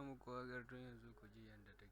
muku waƙar tun yanzu ku ji yanda take.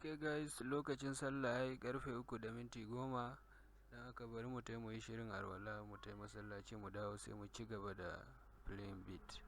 Okay guys, lokacin sallah yayi karfe 3:10, don haka bari mu yi shirin alwala mu tai masallaci mu dawo sai mu ci gaba da playing beat.